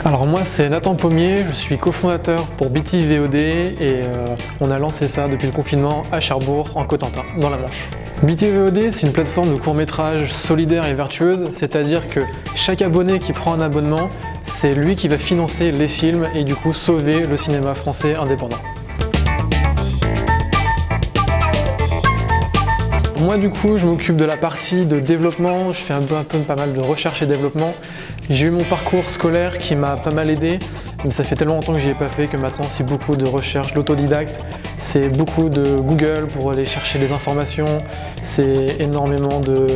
Alors moi c'est Nathan Pommier, je suis cofondateur pour BT VOD et on a lancé ça depuis le confinement à Cherbourg en Cotentin, dans la Manche. BT VOD c'est une plateforme de court-métrage solidaire et vertueuse, c'est-à-dire que chaque abonné qui prend un abonnement, c'est lui qui va financer les films et du coup sauver le cinéma français indépendant. Moi du coup je m'occupe de la partie de développement, je fais pas mal de recherche et développement. J'ai eu mon parcours scolaire qui m'a pas mal aidé, mais ça fait tellement longtemps que j'y ai pas fait que maintenant c'est beaucoup de recherche, l'autodidacte, c'est beaucoup de Google pour aller chercher des informations, c'est énormément de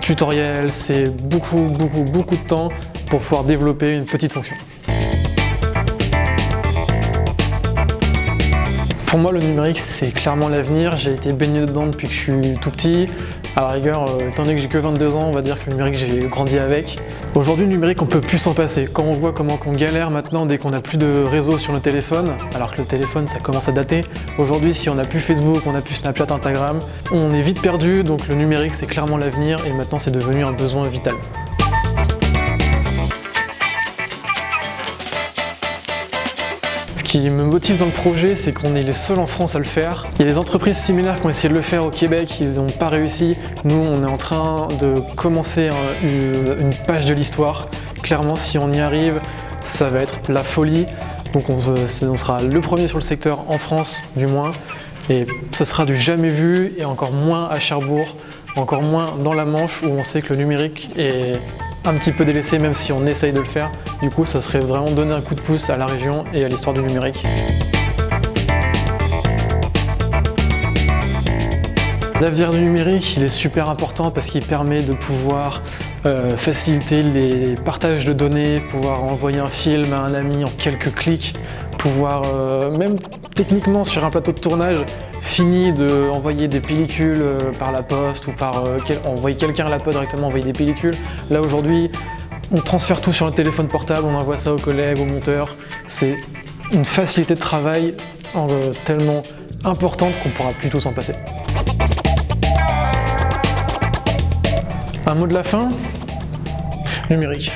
tutoriels, c'est beaucoup de temps pour pouvoir développer une petite fonction. Pour moi, le numérique, c'est clairement l'avenir. J'ai été baigné dedans depuis que je suis tout petit. À la rigueur, étant donné que j'ai que 22 ans, on va dire que le numérique, j'ai grandi avec. Aujourd'hui, le numérique, on peut plus s'en passer. Quand on voit comment on galère maintenant dès qu'on n'a plus de réseau sur le téléphone, alors que le téléphone, ça commence à dater. Aujourd'hui, si on n'a plus Facebook, on n'a plus Snapchat, Instagram, on est vite perdu. Donc le numérique, c'est clairement l'avenir et maintenant, c'est devenu un besoin vital. Ce qui me motive dans le projet, c'est qu'on est les seuls en France à le faire. Il y a des entreprises similaires qui ont essayé de le faire au Québec, ils n'ont pas réussi. Nous, on est en train de commencer une page de l'histoire. Clairement, si on y arrive, ça va être la folie. Donc on sera le premier sur le secteur en France, du moins. Et ça sera du jamais vu, et encore moins à Cherbourg, encore moins dans la Manche, où on sait que le numérique est un petit peu délaissé, même si on essaye de le faire. Du coup, ça serait vraiment donner un coup de pouce à la région et à l'histoire du numérique. L'avenir du numérique, il est super important parce qu'il permet de pouvoir faciliter les partages de données, pouvoir envoyer un film à un ami en quelques clics, pouvoir même techniquement sur un plateau de tournage fini d'envoyer des pellicules par la poste ou envoyer quelqu'un à la poste directement, envoyer des pellicules. Là aujourd'hui, on transfère tout sur un téléphone portable, on envoie ça aux collègues, aux monteurs. C'est une facilité de travail tellement importante qu'on ne pourra plus tout s'en passer. Un mot de la fin, numérique.